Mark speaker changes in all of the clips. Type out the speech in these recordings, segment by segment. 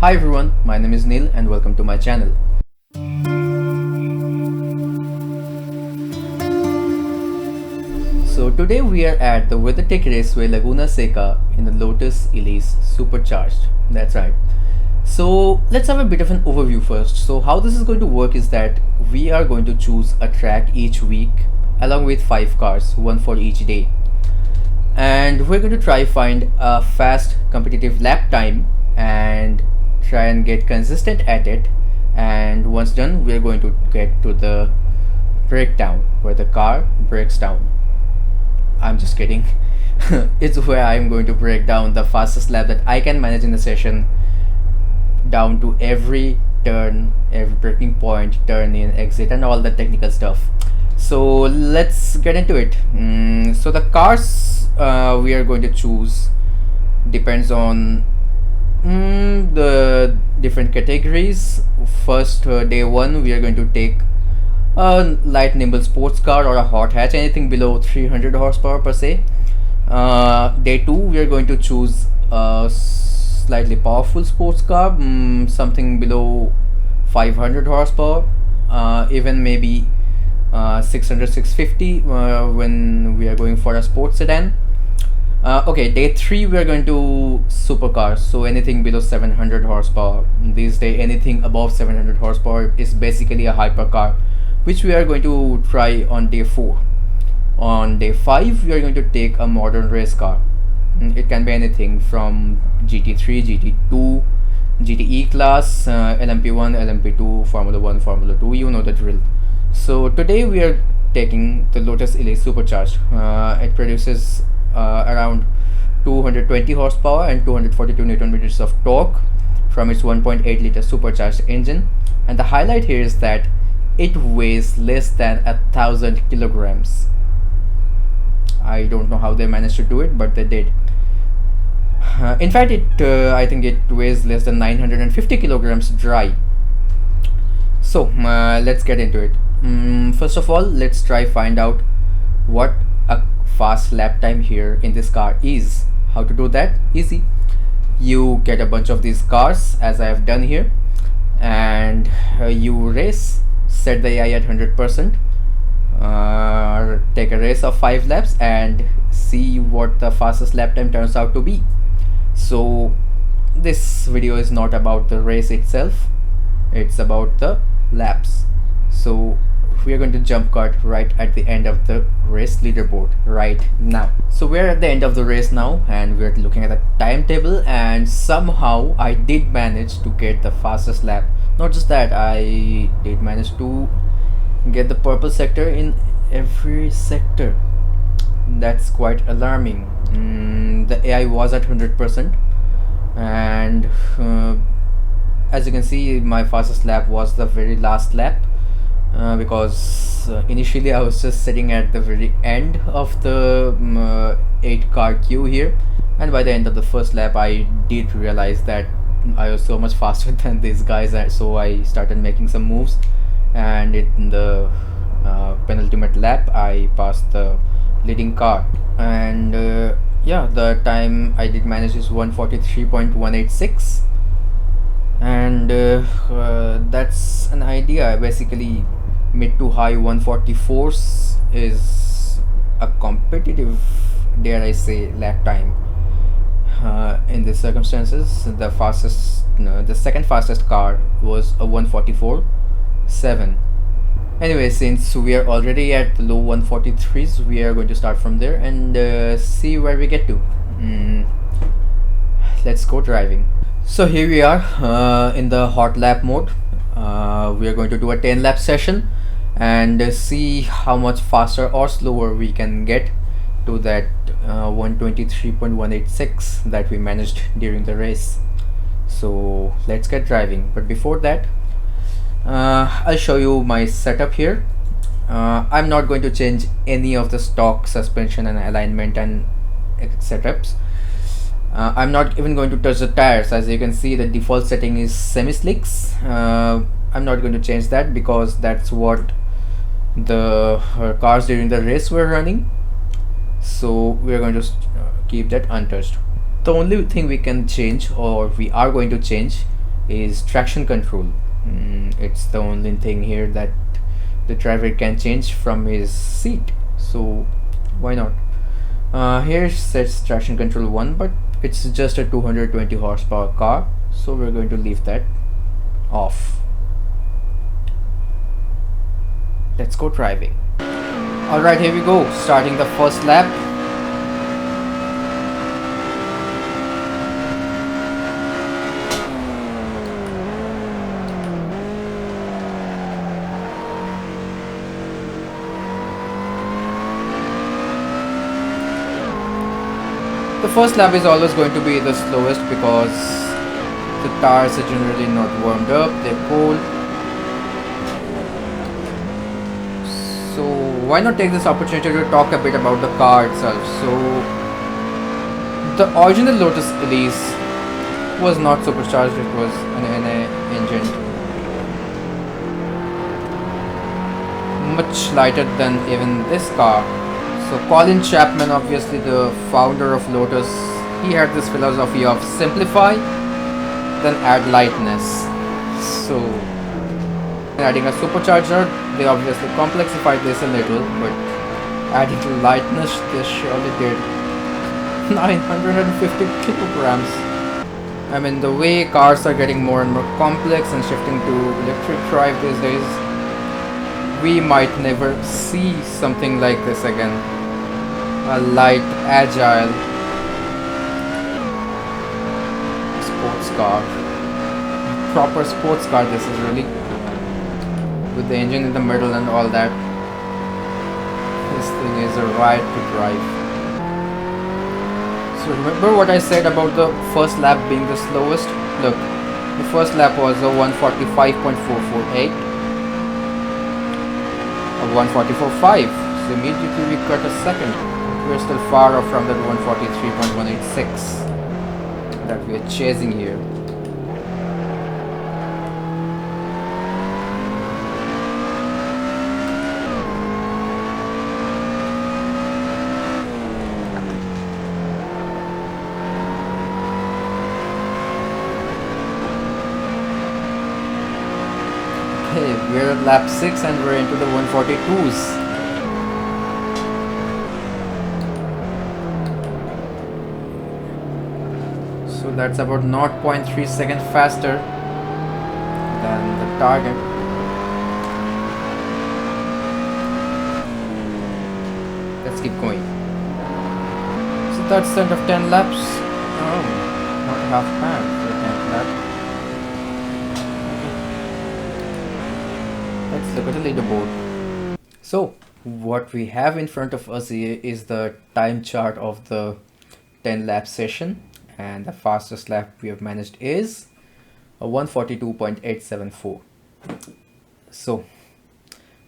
Speaker 1: Hi everyone, my name is Neil and welcome to my channel. So today we are at the Weathertech Raceway Laguna Seca in the Lotus Elise Supercharged. That's right. So let's have a bit of an overview first. So how this is going to work is that we are going to choose a track each week along with 5 cars, one for each day. And we're going to try find a fast competitive lap time and try and get consistent at it. And once done, we're going to get to the breakdown where the car breaks down. I'm just kidding. It's where I'm going to break down the fastest lap that I can manage in the session, down to every turn, every braking point, turn in, exit, and all the technical stuff. So let's get into it. So the cars we are going to choose depends on the different categories. First, day 1 we are going to take a light nimble sports car or a hot hatch, anything below 300 horsepower per se. Day 2 we are going to choose a slightly powerful sports car, something below 500 horsepower, even maybe 600 650 when we are going for a sports sedan. Okay, day 3 we are going to supercars, so anything below 700 horsepower. These days anything above 700 horsepower is basically a hypercar, which we are going to try on day 4. On day 5 we are going to take a modern race car. It can be anything from GT3, GT2, GTE class, LMP1, LMP2, Formula 1, Formula 2, you know the drill. So today we are taking the Lotus Elise Supercharged. It produces around 220 horsepower and 242 Newton meters of torque from its 1.8 liter supercharged engine. And the highlight here is that it weighs less than 1,000 kilograms. I don't know how they managed to do it, but they did. In fact, I think it weighs less than 950 kilograms dry. So let's get into it. First of all, let's try find out what a fast lap time here in this car is. How to do that? Easy. You get a bunch of these cars as I have done here, and you race, set the AI at 100%, take a race of 5 laps and see what the fastest lap time turns out to be. So this video is not about the race itself, it's about the laps. So we are going to jump cut right at the end of the race leaderboard right now. So we're at the end of the race now and we're looking at the timetable, and somehow I did manage to get the fastest lap. Not just that, I did manage to get the purple sector in every sector. That's quite alarming. The AI was at 100%, and as you can see, my fastest lap was the very last lap, because initially I was just sitting at the very end of the 8 car queue here, and by the end of the first lap I did realize that I was so much faster than these guys, so I started making some moves, and in the penultimate lap I passed the leading car. And yeah, the time I did manage is 143.186, and that's an idea. Basically mid to high 144s is a competitive, dare I say, lap time. In these circumstances, the fastest, the second fastest car was a 144.7. Anyway, since we are already at the low 143s, we are going to start from there and see where we get to. Let's go driving. So here we are in the hot lap mode. We are going to do a 10 lap session and see how much faster or slower we can get to that 123.186 that we managed during the race. So let's get driving, but before that I'll show you my setup here. I'm not going to change any of the stock suspension and alignment and setups. I'm not even going to touch the tires. As you can see, the default setting is semi-slicks. I'm not going to change that because that's what the cars during the race were running, so we're going to keep that untouched. The only thing we can change, or we are going to change, is traction control. It's the only thing here that the driver can change from his seat, so why not? Here sets traction control 1, but it's just a 220 horsepower car, so we're going to leave that off. Let's go driving. Alright, here we go, starting the first lap. The first lap is always going to be the slowest because the tires are generally not warmed up, they're cold. So why not take this opportunity to talk a bit about the car itself. So the original Lotus Elise was not supercharged, it was an NA engine, much lighter than even this car. So Colin Chapman, obviously the founder of Lotus, he had this philosophy of simplify, then add lightness. So adding a supercharger, they obviously complexified this a little, but adding lightness, they surely did. 950 kilograms. I mean, the way cars are getting more and more complex and shifting to electric drive these days, we might never see something like this again. A light, agile sports car, proper sports car this is really, with the engine in the middle and all that. This thing is a ride to drive. So remember what I said about the first lap being the slowest? Look, the first lap was a 145.448, a 144.5, so immediately we cut a second. We're still far off from that 143.186 that we are chasing here. Okay, we're at lap 6 and we're into the 142s. So that's about 0.3 seconds faster than the target. Let's keep going. So that's the end of 10 laps. Oh, not half bad for 10th lap. Let's look at the leaderboard. So what we have in front of us here is the time chart of the 10 lap session. And the fastest lap we have managed is a 142.874. So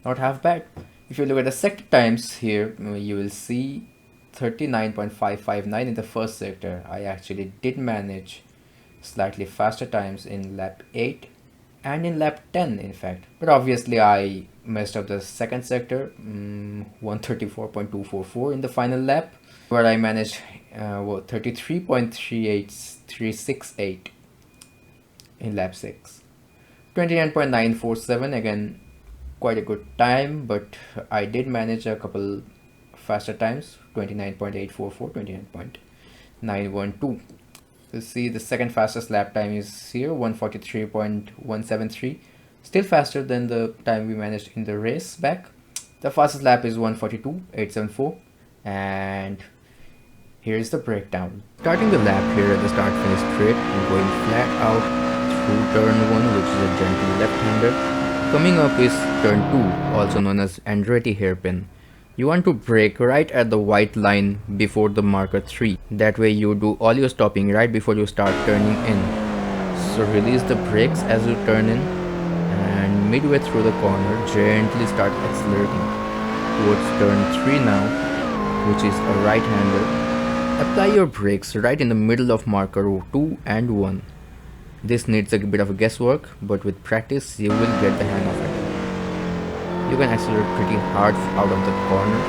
Speaker 1: not half bad. If you look at the sector times here, you will see 39.559 in the first sector. I actually did manage slightly faster times in lap 8 and in lap 10 in fact, but obviously I messed up the second sector, 134.244 in the final lap, where I managed 33.368 in lap 6. 29.947, again quite a good time, but I did manage a couple faster times, 29.844, 29.912. You see the second fastest lap time is here, 143.173, still faster than the time we managed in the race back. The fastest lap is 142.874, and here's the breakdown. Starting the lap here at the start finish straight and going flat out through turn 1, which is a gentle left-hander. Coming up is turn 2, also known as Andretti hairpin. You want to brake right at the white line before the marker 3. That way you do all your stopping right before you start turning in. So release the brakes as you turn in, and midway through the corner gently start accelerating towards turn 3 now, which is a right-hander. Apply your brakes right in the middle of marker 2 and 1. This needs a bit of guesswork, but with practice you will get the hang of it. You can accelerate pretty hard out of the corner.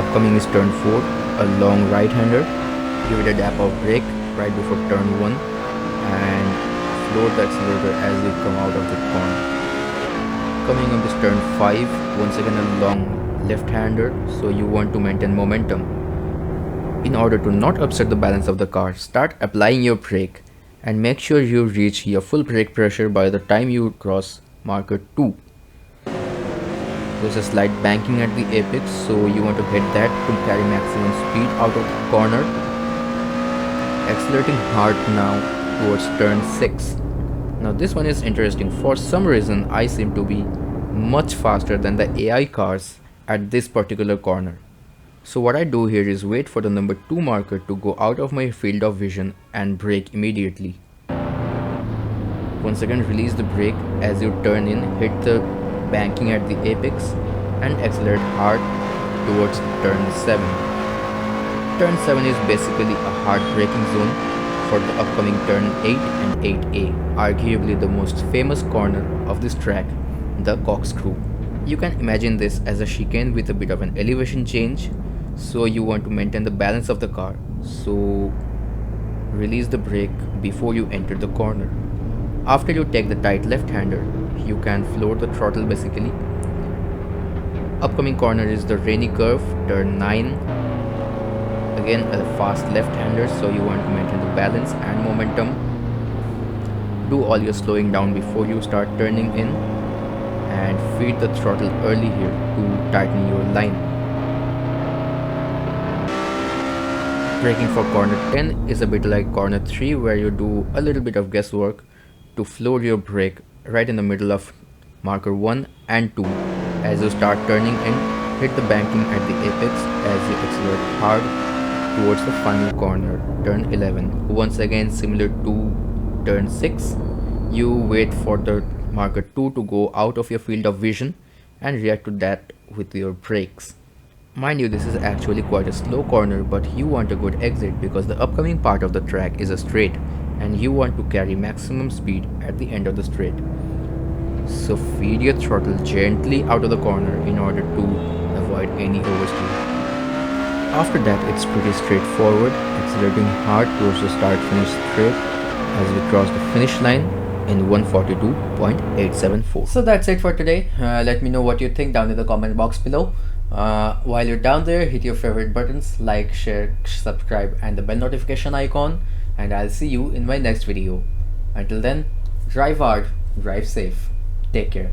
Speaker 1: Upcoming is turn 4, a long right-hander. Give it a dab of brake right before turn 1 and floor the accelerator as you come out of the corner. Coming on this turn 5, once again a long left-hander, so you want to maintain momentum. In order to not upset the balance of the car, start applying your brake and make sure you reach your full brake pressure by the time you cross marker 2. There's a slight banking at the apex, so you want to hit that to carry maximum speed out of the corner. Accelerating hard now towards turn 6. Now this one is interesting. For some reason I seem to be much faster than the AI cars at this particular corner. So what I do here is wait for the number 2 marker to go out of my field of vision and brake immediately. Once again release the brake as you turn in, hit the banking at the apex and accelerate hard towards turn 7. Turn 7 is basically a hard braking zone for the upcoming turn 8 and 8A, arguably the most famous corner of this track, the corkscrew. You can imagine this as a chicane with a bit of an elevation change, so you want to maintain the balance of the car, so release the brake before you enter the corner. After you take the tight left-hander, you can floor the throttle basically. Upcoming corner is the rainy curve, turn 9. Again a fast left-hander, so you want to maintain the balance and momentum. Do all your slowing down before you start turning in and feed the throttle early here to tighten your line. Braking for corner 10 is a bit like corner 3, where you do a little bit of guesswork to floor your brake right in the middle of marker 1 and 2. As you start turning in, hit the banking at the apex as you accelerate hard towards the final corner, turn 11. Once again similar to turn 6, you wait for the marker 2 to go out of your field of vision and react to that with your brakes. Mind you, this is actually quite a slow corner, but you want a good exit because the upcoming part of the track is a straight and you want to carry maximum speed at the end of the straight. So feed your throttle gently out of the corner in order to avoid any oversteer. After that it's pretty straightforward, accelerating hard towards the start-finish straight as we cross the finish line in 142.874. So that's it for today. Let me know what you think down in the comment box below. While you're down there, hit your favorite buttons like, share, subscribe and the bell notification icon, and I'll see you in my next video. Until then, drive hard, drive safe, take care.